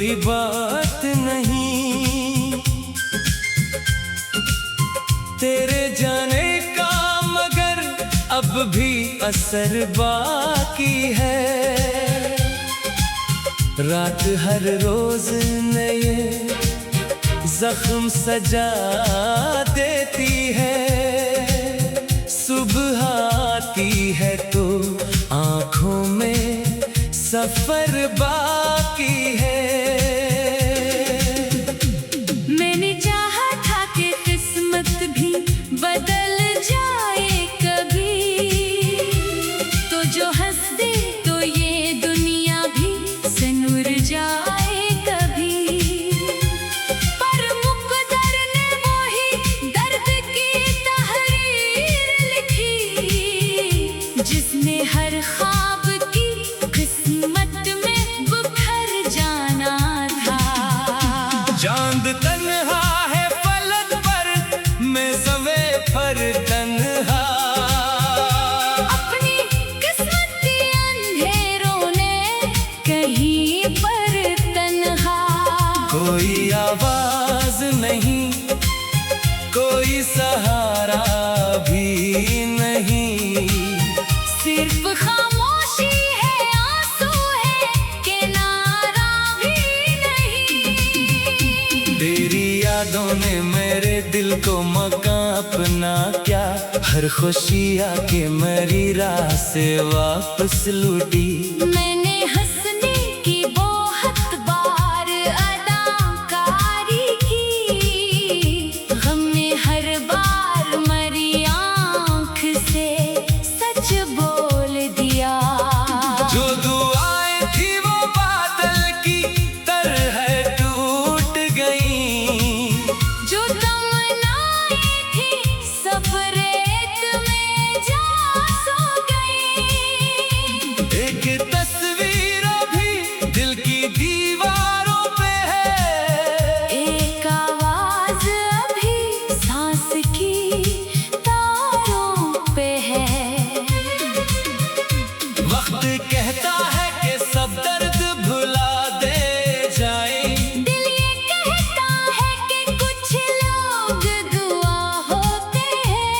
कोई बात नहीं तेरे जाने का, मगर अब भी असर बाकी है। रात हर रोज नए जख्म सजा देती है, सुबह आती है तो आँखों में सफर बाकी है। मैंने चाहा था कि किस्मत भी बदल जाए कभी, तो जो हंस दे तो ये दुनिया भी सनूर जाए कभी। पर मुक़द्दर ने वही दर्द की तहरीर लिखी, जिसने हर ख्वाब की किस्मत में बिखर जाना था। चांद तन्हा है फलक पर, मैं सवे पर तन्हा। अपनी किस्मत के अंधेरों ने कहीं पर तन्हा। कोई आवाज नहीं, कोई सहारा भी नहीं, सिर्फ खामोशी है, आंसू है, किनारा भी नहीं। तेरी यादों ने मेरे दिल को मकान अपना क्या, हर खुशी आके मेरी राह से वापस लूटी। मैंने हंसने की बहुत बार अदाकारी की, गम ने हर बार मरी आँख से सच बोल दिया। जो दुआएं थी वो बादल की तरह टूट गई, जो तमन्नाएं थी सब रेत में जा सो गई। एक तस्वीर अभी दिल की दीवारों पे है, एक आवाज अभी सांस की तारों पे है। वक्त कहता है कि सब दर्द भुला दे जाए, दिल ये कहता है कि कुछ लोग दुआ होते हैं,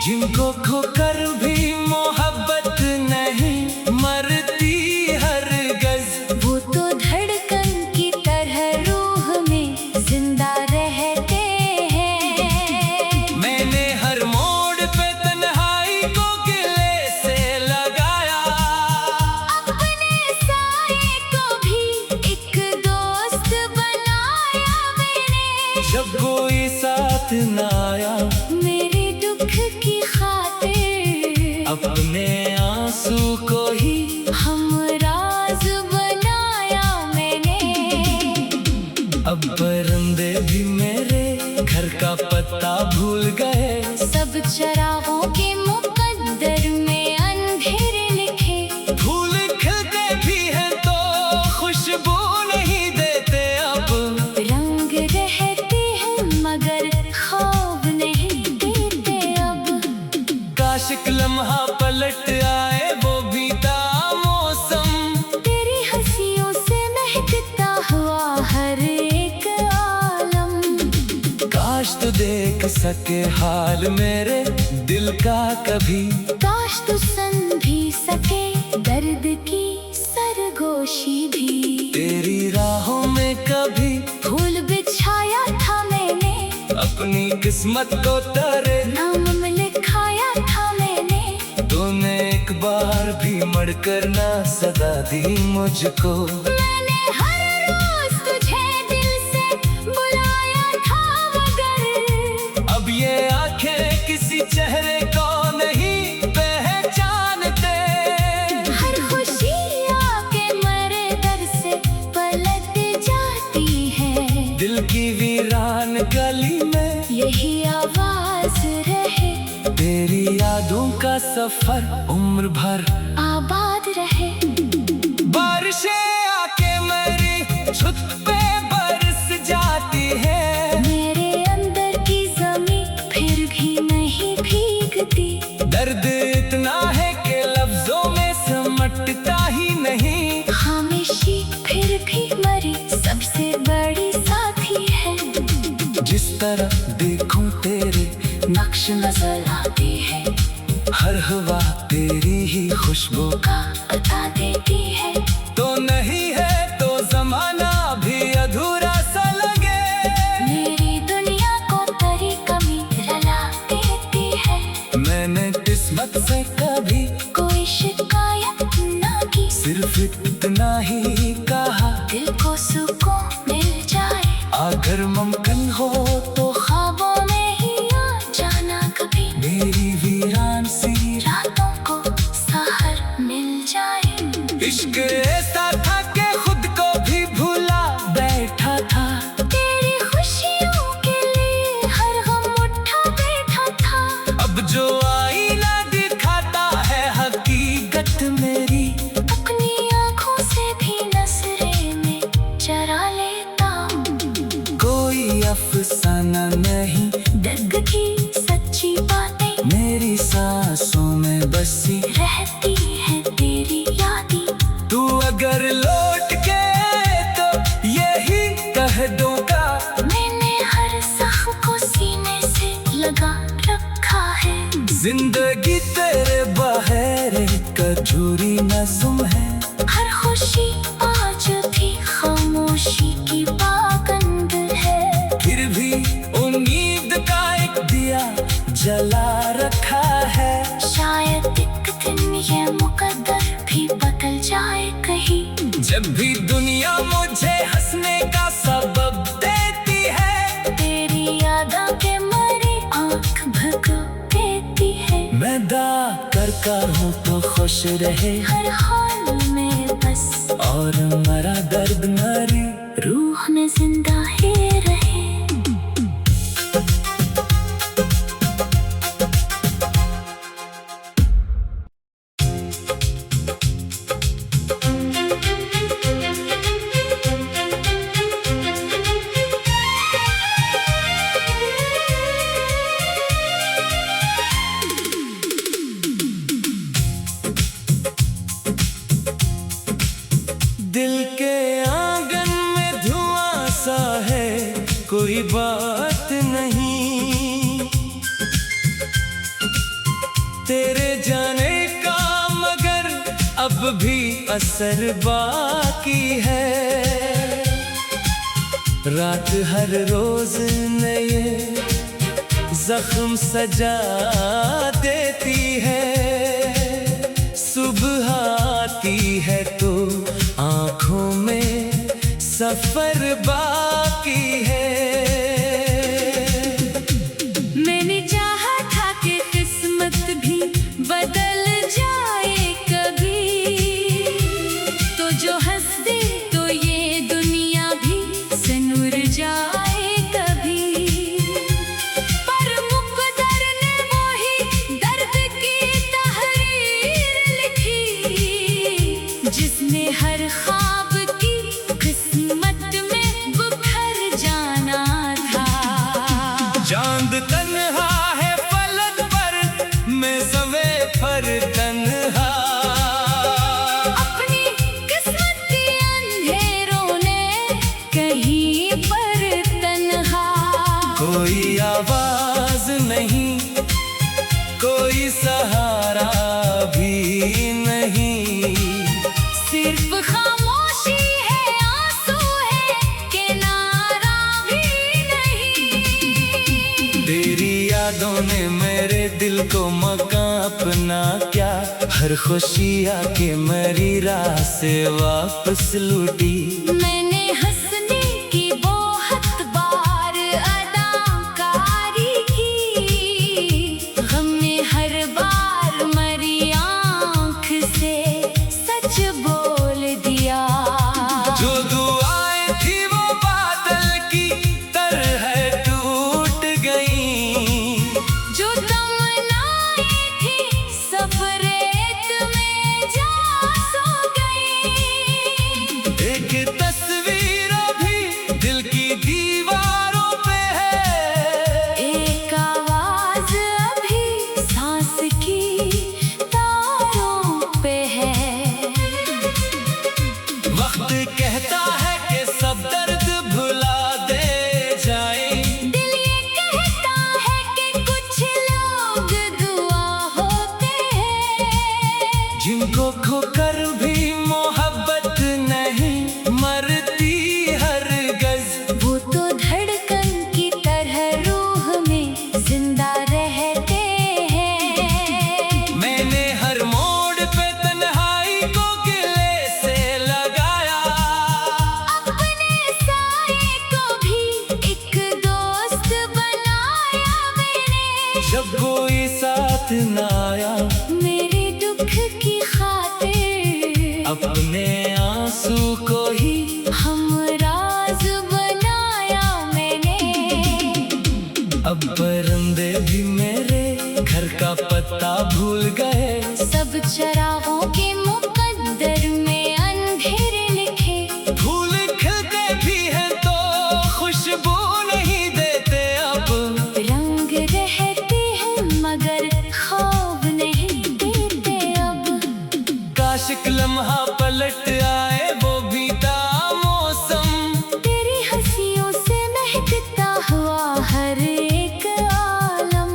जिनको खोकर भी मोहब्बत नहीं मरती हरगज़। वो तो धड़कन की तरह रूह में जिंदा रहते हैं। मैंने हर मोड़ पे तन्हाई को गिले से लगाया, अपने साए को भी एक दोस्त बनाया मैंने। जब कोई साथ न आया, मेरे दुख की खातिर अपने आंसू को ही हमराज बनाया मैंने। अब परिंदे भी मेरे घर का पता भूल गए, सब चरागों के मुकद्दर में अंधेरे लिखे। फूल खिलते भी हैं तो खुशबू नहीं देते अब, रंग रहते हैं मगर खौफ नहीं देते अब। काश एक लम्हा पलट आए वो बीता मौसम, तेरी हंसियों से महकता हुआ हर एक आलम। काश तो देख सके हाल मेरे दिल का कभी, काश तू सन भी सके दर्द की सरगोशी भी। तेरी राहों में कभी फूल बिछाया था मैंने, अपनी किस्मत को तारे नाम लिखाया था मैंने। तूने एक बार भी मड़कर ना सदा दी मुझको। मैंने हर रोज तुझे दिल से बुलाया था मगर अब ये आंखें किसी चेहरे को नहीं पहचानते, हर खुशी आके मेरे दर से पलट जाती है। दिल की वीरान गली में यही आवाज रहे, तेरी यादों का सफर उम्र भर आबाद रहे। बारिशें आके मेरी छत पे बरस जाती है, मेरे अंदर की ज़मीं फिर भी नहीं भीगती। दर्द इतना है कि लफ्जों में समटता ही नहीं। खामोशी फिर भी मर नक्श नजर आती है, हर हवा तेरी ही खुशबू का बता देती है। तो नहीं है तो जमाना भी अधूरा सा लगे। मेरी दुनिया को तेरी कमी रुला देती है। मैंने किस्मत से कभी कोई शिकायत ना की, सिर्फ इतना ही कहा दिल को सुकून मिल जाए। अगर मुमकिन हो तो ख्वाबों में ही आ जाना कभी, मेरी वीरान सी रातों को सहर मिल जाए। इश्क ऐसा था कि खुद को भी भूला बैठा था। तेरी खुशियों के लिए हर गम उठा बैठा था। अब जो आईना दिखाता है हकीकत मेरी, अपनी आँखों से भी नजरे में चरा लेता हूँ। कोई अफसाना नहीं, दर्द की सच्ची बातें मेरी सांसों में बसी रहती है तेरी यादें। तू अगर लौट के तो यही कह दूंगा, मैंने हर जख्म को सीने से लगा रखा है। जिंदगी तेरे बहरे कजूरी नज़्म है। हर खुशी आज भी खामोशी की पाबंद है। फिर भी उम्मीद का एक दिया जला रखा है। शायद एक दिन ये मुकद्दर भी बदल जाए कहीं। जब भी दुनिया मुझे हंसने का सबब देती है, तेरी यादा के मरी आँख भगो देती है। मैं दा कर हूँ तो खुश रहे, हर हाल में बस और मरा दर्द नारी रूह में जिंदा ही रहे। दिल के आंगन में धुआं सा है, कोई बात नहीं तेरे जाने का, मगर अब भी असर बाकी है। रात हर रोज नए जख्म सजा देती है। सुबह आती है तो आँखों में सफर बाकी है। मैंने चाहा था कि किस्मत भी बदल जाए कभी, तो जो हंस दे तो ये दुनिया भी सनूर जाए कभी। पर मुक़द्दर ने वही दर्द की तहरीर लिखी, जिसने हर ख्वाब की किस्मत में बिखर जाना था। चांद तन्हा है फलक पर, मैं सवे पर तन्हा। अपनी किस्मत के अंधेरों ने कहीं पर तन्हा। कोई आवाज नहीं, कोई सहारा भी नहीं, सिर्फ खामोशी है, आंसू है, किनारा भी नहीं। तेरी यादों ने मेरे दिल को मकान अपना क्या, हर खुशी आके मेरी राह से वापस लूटी। मैंने हंसने की बहुत बार अदाकारी की, गम ने हर बार मरी आँख से सच बोल दिया। जो दुआएं थी वो बादल की तरह टूट गई, जो तमन्नाएं थी सब रेत में जा सो गई। एक तस्वीर साथ न आया, मेरे दुख की खातिर अपने आंसू को ही हमराज बनाया मैंने। अब परिंदे भी मेरे घर का पता भूल गए, सब चरागों के मुकद्दर में अंधेरे लिखे। फूल खिलते भी हैं तो खुशबू नहीं देते, अब रंग रहते हैं मगर ख्वाब नहीं देते अब। काश एक लम्हा पलट आए वो बीता मौसम, तेरी हंसियों से महकता हुआ हर एक आलम।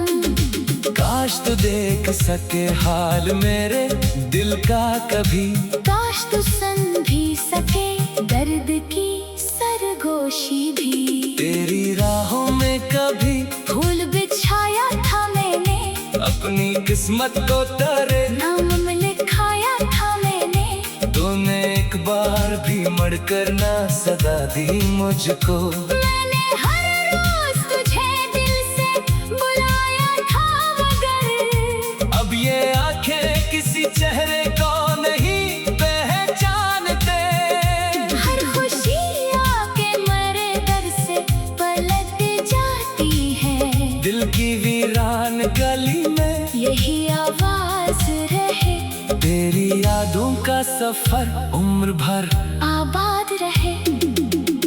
काश तो देख सके हाल मेरे दिल का कभी, काश तू सुन भी सके दर्द की सरगोशी भी। तेरी राहों में कभी फूल बिछाया था मैंने, अपनी किस्मत को तारे नाम लिखाया था मैंने। तूने एक बार भी मड़कर ना सदा दी मुझको, मैंने हर रोज तुझे दिल से बुलाया था मगर अब ये आंखें किसी चेहरे को नहीं पहचानते। हर खुशी आके मेरे दर से पलट जाती है। दिल की वीरान गली में यही आवाज रहे, तेरी यादों का सफर उम्र भर आबाद रहे।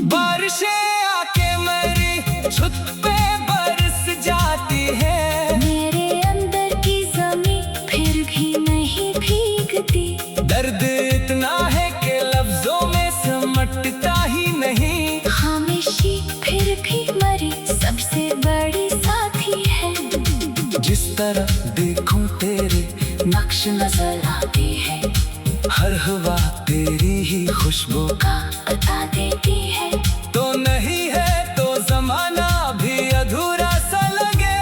बारिशें आके मेरी छत पे बरस जाती है, मेरे अंदर की ज़मीं फिर भी नहीं भीगती। दर्द इतना है कि लफ्जों में समटता ही नहीं। खामोशी फिर भी मरी सबसे बड़ी साथी है। जिस तरह देखूं तेरे नक्श नजर आती है, हर हवा तेरी ही खुशबू का बता देती है। तो नहीं है तो जमाना भी अधूरा सा लगे,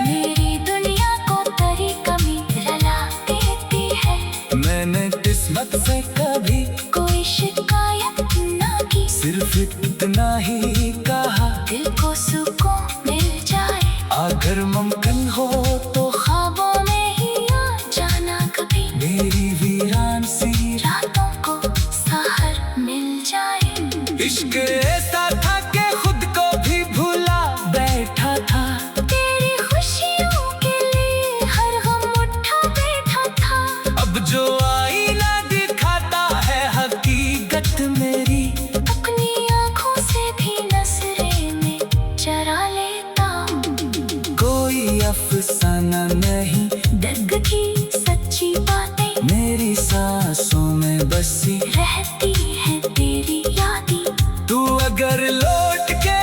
मेरी दुनिया को तेरी कमी रुला देती है। मैंने किस्मत से कभी कोई शिकायत ना की, सिर्फ इतना ही कहा दिल को सुकून मिल जाए। अगर मुमकिन हो तो ख्वाबों में ही आ जाना कभी, मेरी वीरान सी रातों को सहर मिल जाए। इश्क ऐसा था कि खुद को भी भूला बैठा था, तेरी खुशियों के लिए हर गम उठा बैठा था। अब जो आईना दिखाता है हकीकत मेरी, अपनी आँखों से भी नजरे में चरा लेता हूँ। कोई अफसाना नहीं दर्द की सच्ची बातें मेरी सांसों में बसी, रहती है तेरी यादें। तू अगर लौट के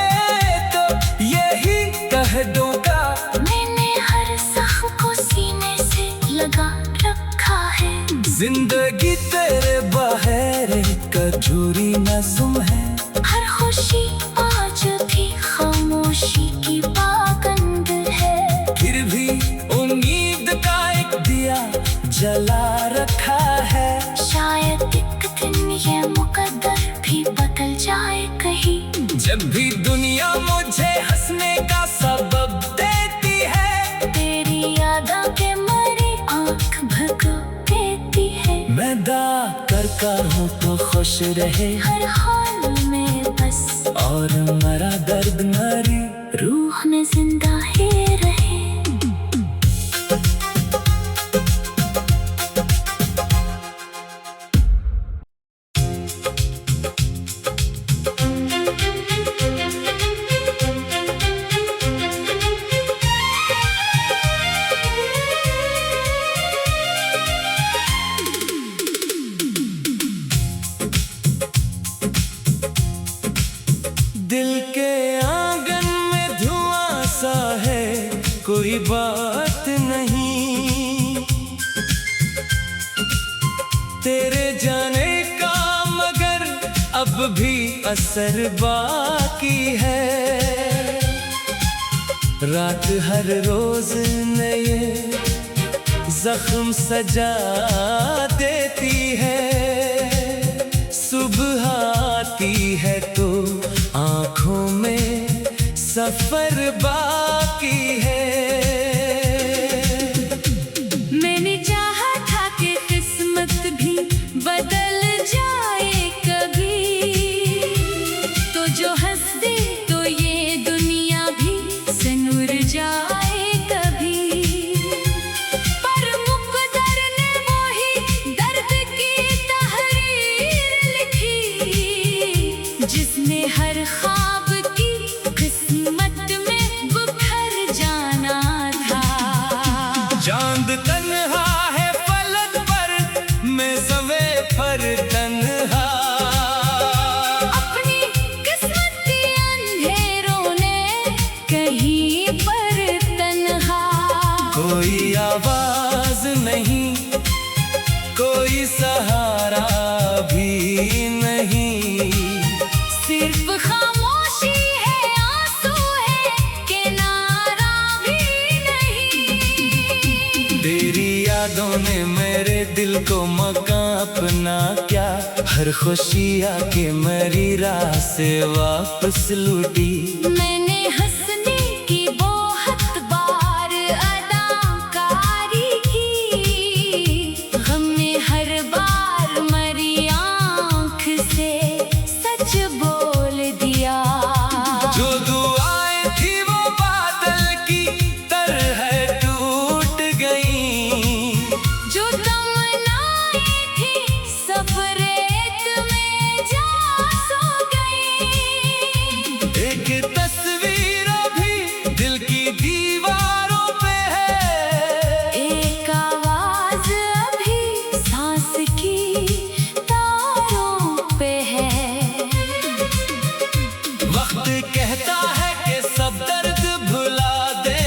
तो यही कह दूंगा, मैंने हर जख्म को सीने से लगा रखा है। जिंदगी तेरे बहरे कजूरी नज़्म है, हर खुशी आज भी खामोशी की पाबंद है। फिर भी उम्मीद का एक दिया जला रखा है। शायद एक दिन ये मुकद्दर भी बदल जाए कहीं। जब भी दुनिया मुझे हंसने का सबब देती है, तेरी यादा के मरी आँख भगो देती है। मैं दा कर हूँ तो खुश रहे, हर हाल में बस और मरा दर्द नारी रूह में जिंदा ही रहे। दिल के आंगन में धुआं सा है, कोई बात नहीं तेरे जाने का, मगर अब भी असर बाकी है। रात हर रोज नए जख्म सजा देती है, सुबह आती है तो आँखों में सफर बाकी है। कोई आवाज नहीं, कोई सहारा भी नहीं, सिर्फ खामोशी है, आंसू है, किनारा भी नहीं। तेरी यादों ने मेरे दिल को मकान अपना क्या, हर खुशी आके मेरी राह से वापस लूटी। मैंने हंसने की बहुत बार अदाकारी की, हमने हर बार मरी आँख से सच बोल दिया। जो दुआएं थी वो बादल की तरह टूट गई, जो तमन्नाएं थी सब रेत में जा सो गई। एक तस्वीर अभी दिल की दीवारों पे है, एक आवाज अभी सांस की तारों पे है। वक्त कहता है कि सब दर्द भुला दे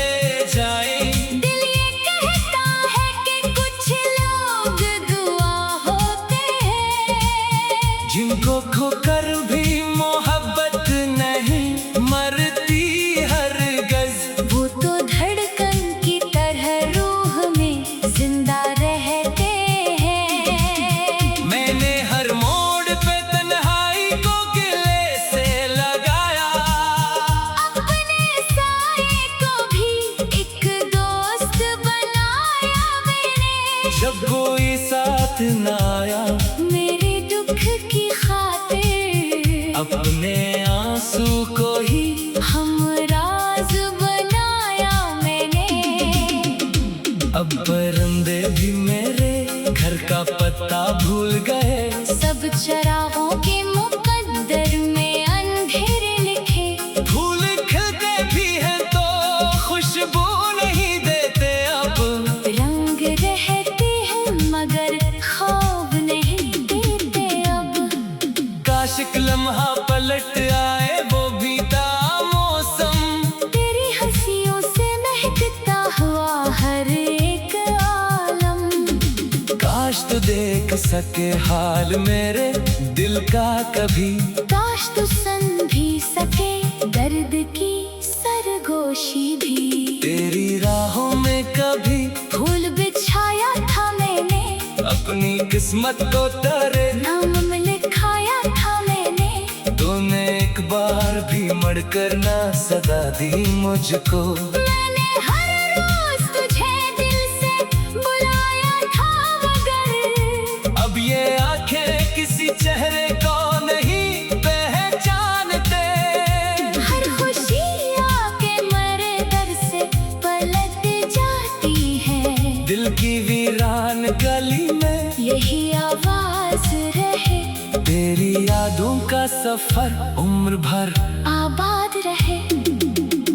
जाए, दिल ये कहता है कि कुछ लोग दुआ होते हैं, जिनको खोकर भी मोहब्बत नहीं मरती हरगज़। वो तो धड़कन की तरह रूह में जिंदा रहते हैं। मैंने हर मोड़ पे तन्हाई को गिले से लगाया, अपने साए को भी एक दोस्त बनाया मैंने। जब कोई साथ न आया, मेरे दुख की खातिर अपने आंसू को ही हमराज बनाया मैंने। अब परिंदे भी मेरे घर का पता भूल गए, सब चरागों के मुकद्दर में अंधेरे लिखे। फूल खिलते भी हैं तो खुशबू नहीं देते अब, रंग रहते हैं मगर ख्वाब नहीं देते अब। काश एक लम्हा पलट आए वो बीता मौसम, तेरी हंसियों से महकता हुआ हर एक आलम। काश तो देख सके हाल मेरे दिल का कभी, काश तू सुन भी सके दर्द की सरगोशी भी। तेरी राहों में कभी फूल बिछाया था मैंने, अपनी किस्मत को तारे, नाम लिखाया था मैंने। तूने एक बार भी मड़कर ना सदा दी मुझको। मैंने हर रोज तुझे दिल से बुलाया था मगर अब ये आंखें किसी चेहरे को नहीं पहचानते, हर खुशी आके मेरे दर से पलट जाती है। दिल की वीरान गली में यही आवाज रहे, तेरी यादों का सफर उम्र भर आबाद रहे।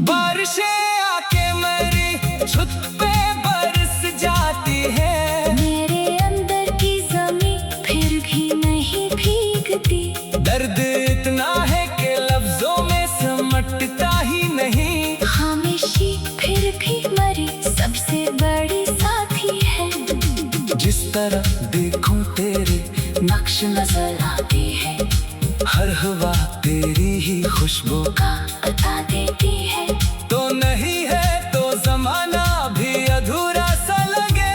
बारिशें आके मेरी छत पे बरस जाती है, मेरे अंदर की ज़मीं फिर भी नहीं भीगती। दर्द इतना है कि लफ्जों में समटता ही नहीं, खामोशी फिर भी मरी सबसे बड़ी साथी है। जिस तरह देखूं तेरे नक्श नजर आती है, हर हवा तेरी ही खुशबू का बता देती है। तो नहीं है तो जमाना भी अधूरा सा लगे,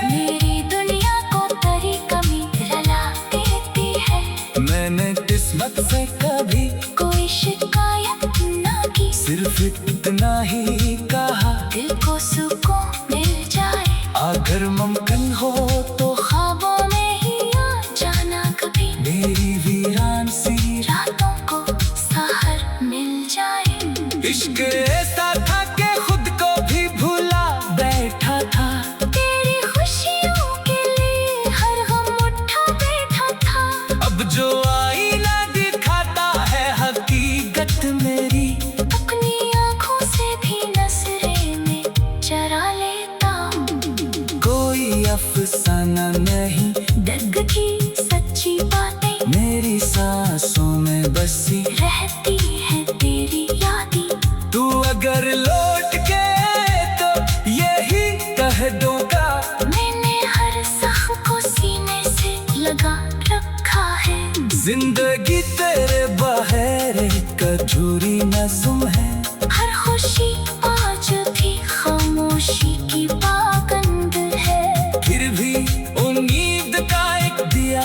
मेरी दुनिया को तेरी कमी रला देती है। मैंने किस्मत से कभी कोई शिकायत ना की, सिर्फ इतना ही कहा, दिल को सुकून मिल जाए। अगर मुमकिन हो तो ख्वाबों में ही आ जाना कभी, मेरी वीरान सी रातों को सहर मिल जाए। इश्क ऐसा था कि खुद को भी भूला बैठा था, तेरी खुशियों के लिए हर गम उठा बैठा था। अब जो आईना दिखाता है हकीकत मेरी, अपनी आँखों से भी नजरे में चरा लेता हूँ। कोई अफसाना नहीं, दर्द की सच्ची बातें मेरी सांसों में बसी रहती है तेरी यादें। तू अगर लौट के तो यही कह मासूम है। हर खुशी आज भी खामोशी की पाबंद है। फिर भी उम्मीद का एक दिया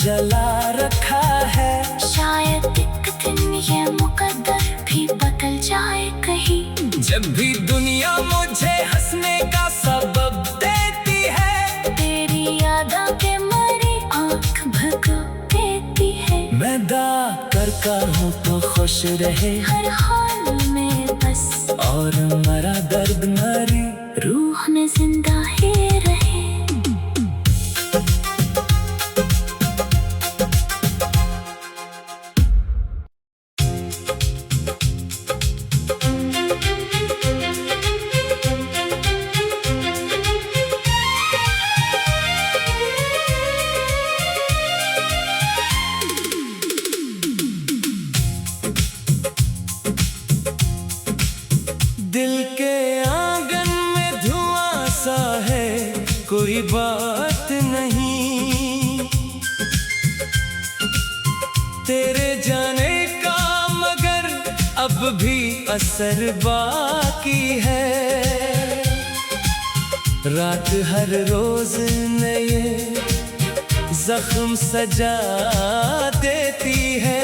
जला रखा है। शायद एक दिन ये मुकद्दर भी बदल जाए कहीं। जब भी दुनिया मुझे हंसने का सबब देती है, तेरी यादा के मरी आँख भगा देती है। मैं दुआ करता हूँ तो खुश रहे हर हाल में बस, और मरा दर्द नारी रूह में जिंदा ही रहे। दिल के आंगन में धुआं सा है, कोई बात नहीं तेरे जाने का, मगर अब भी असर बाकी है। रात हर रोज नए जख्म सजा देती है।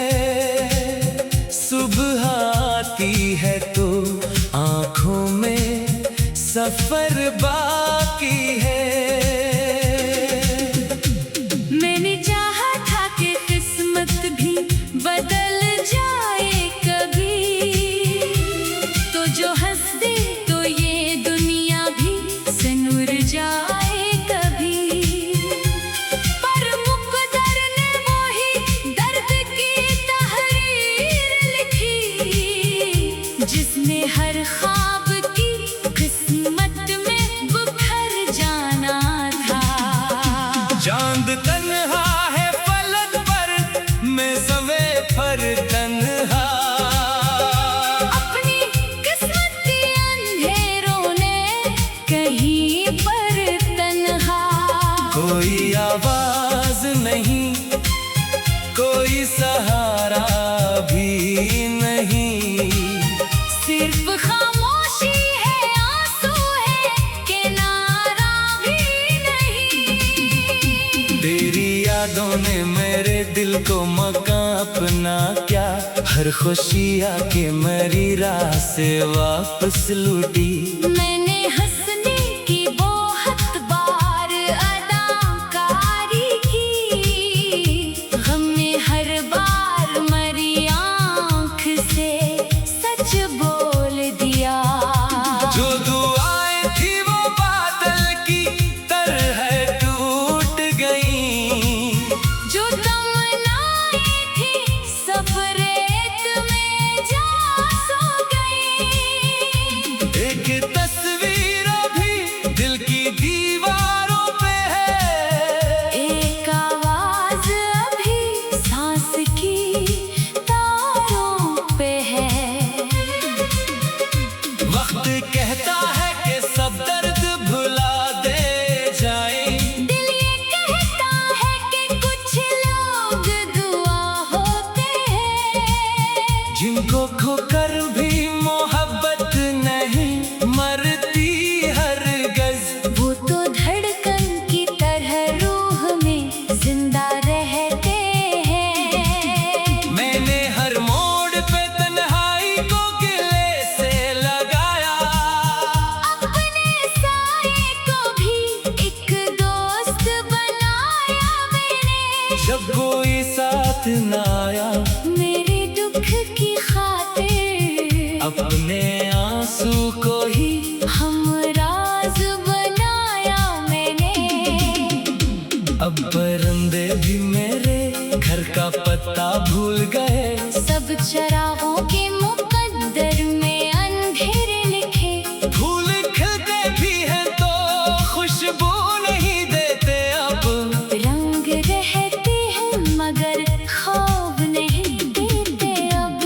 सुबह आती है तो आँखों में सफर बाकी है। मैंने चाहा था कि किस्मत भी बदल जाए कभी, तो जो हंस दे तो ये दुनिया भी सनूर जाए कभी। पर मुक़द्दर ने वही दर्द की तहरीर लिखी, जिसने हर ख्वाब की किस्मत में बुखर जाना था। चांद तन्हा है फलक पर, मैं सवे पर तन्हा। अपनी किस्मत के अंधेरों ने कहीं पर तन्हा। कोई आवाज नहीं, कोई सहारा भी नहीं, सिर्फ खामोशी है, आंसू है, किनारा भी नहीं। तेरी यादों ने मेरे दिल को मकान अपना क्या। हर खुशी आके मेरी राह से वापस लूटी। मैंने हंसने की बहुत बार अदाकारी की, गम ने हर बार मरी आँख से सच बोल दिया। जो दुआएं थी वो बादल की तरह टूट गई। जो तमन्नाएं थी सब रेत में जा सो गई। एक तस्वीर अभी दिल की दीवारों पे है। एक आवाज अभी सांस की तारों पे है। वक्त कहता है कि सब दर्द भुला दे जाए। दिल ये कहता है कि कुछ लोग दुआ होते हैं, जिनको खोकर भी मोहब्बत नहीं मरती हरगज़। वो तो धड़कन की तरह रूह में जिंदा रहते हैं। मैंने हर मोड़ पे तन्हाई को गिले से लगाया। अपने साये को भी एक दोस्त बनाया मैंने। जब कोई साथ न आया, मेरे दुख की खातिर अपने आंसू को ही हमराज बनाया मैंने। अब परिंदे भी मेरे घर का पता भूल गए। सब चरागों के मुकद्दर में अंधेरे लिखे। फूल खिलते भी हैं तो खुशबू नहीं देते। अब रंग रहते हैं मगर ख्वाब नहीं देते अब।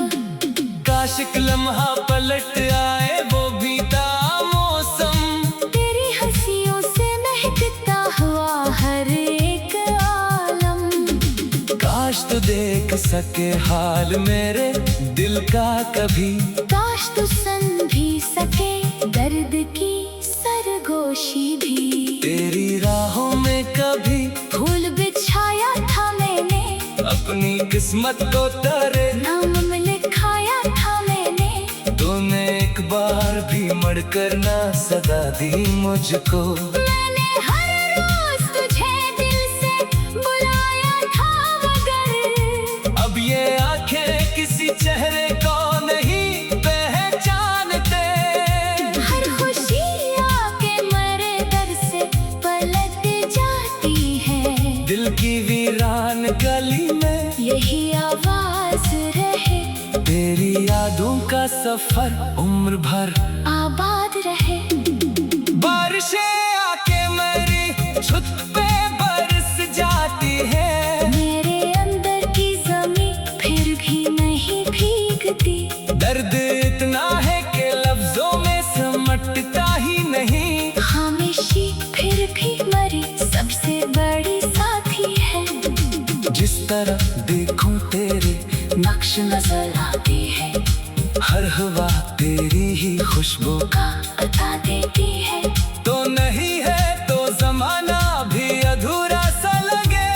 काश एक लम्हा पलट आए, वो भी था मौसम। तेरी हंसियों से महकता हुआ हर एक आलम। काश तो देख सके हाल मेरे दिल का कभी। काश तू सुन भी सके दर्द की सरगोशी भी। तेरी राहों में कभी फूल बिछाया था मैंने, अपनी किस्मत को तारे नाम लिखाया था मैंने। तूने एक बार भी मड़कर ना सदा दी मुझको। मैंने हर रोज तुझे दिल से बुलाया था मगर अब ये आंखें किसी चेहरे को नहीं पहचानते। हर खुशी आके मेरे दर से पलट जाती है। दिल की वीरान गली में यही आवाज रहे, तेरी यादों का सफर उम्र भर आबाद रहे। बारिशें आके मेरी छत पे बरस जाती है। मेरे अंदर की ज़मीं फिर भी नहीं भीगती। दर्द इतना है कि लफ्जों में समटता ही नहीं। खामोशी फिर भी मरी सबसे बड़ी साथी है। जिस तरह देखूं तेरे नक्श नजर आती है, हर हवा तेरी ही खुशबू का बता देती है। तो नहीं है तो जमाना भी अधूरा सा लगे।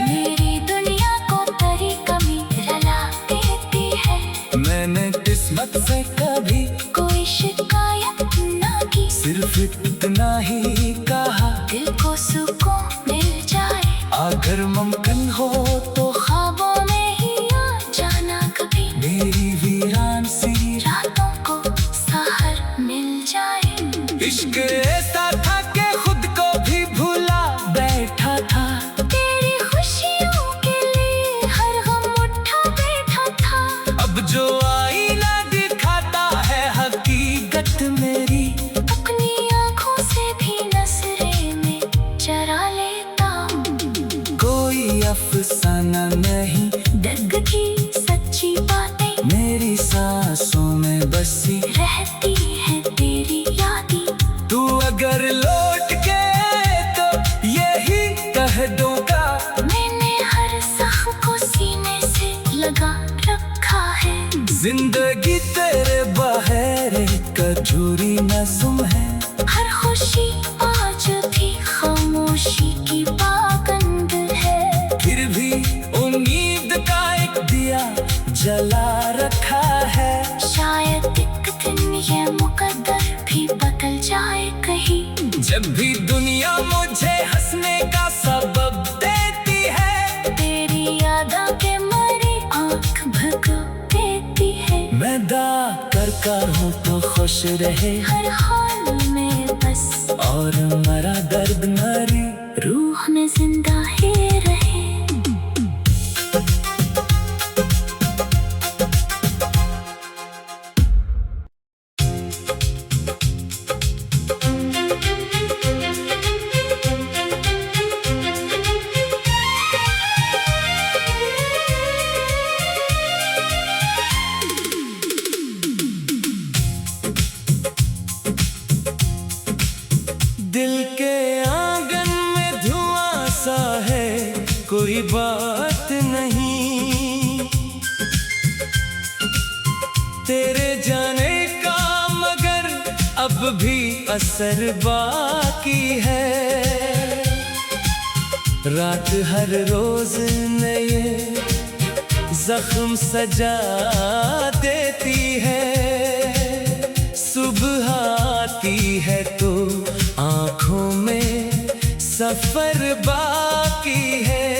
मेरी दुनिया को तेरी कमी रुला देती है। मैंने किस्मत से कभी कोई शिकायत ना की, सिर्फ इतना ही कहा दिल को सुकून मिल जाए। अगर मुमकिन हो तो ख्वाबों में ही आ जाना कभी, मेरी वीरान सी रातों को सहर मिल जाए। इश्क ऐसा था कि खुद को भी भूला बैठा था। तेरी खुशियों के लिए हर गम उठा बैठा था। अब जो आईना दिखाता है हकीकत मेरी, अपनी आँखों से भी नजरे में चरा लेता हूँ। कोई अफसाना नहीं, दर्द की सच्ची बातें मेरी सांसों में बसी रहती है तेरी यादें। तू अगर लौट के तो यही कह दूंगा। मैंने हर जख्म को सीने से लगा रखा है। जिंदगी तेरे बहरे कजूरी नज़्म है। हर खुशी आज भी खामोशी की पाबंद है। फिर भी उम्मीद का एक दिया जला रखा है। शायद एक दिन ये मुकद्दर भी बदल जाए कहीं। जब भी दुनिया मुझे हंसने का सबब देती है, तेरी यादा के मारे आँख भगो देती है। मैं दा कर हूँ तो खुश रहे, हर हाल में बस और मरा दर्द नारी रूह में जिंदा ही रहे। दिल के आंगन में धुआं सा है, कोई बात नहीं तेरे जाने का, मगर अब भी असर बाकी है। रात हर रोज नए जख्म सजा देती है। सुबह आती है तो आँखों में सफर बाकी है।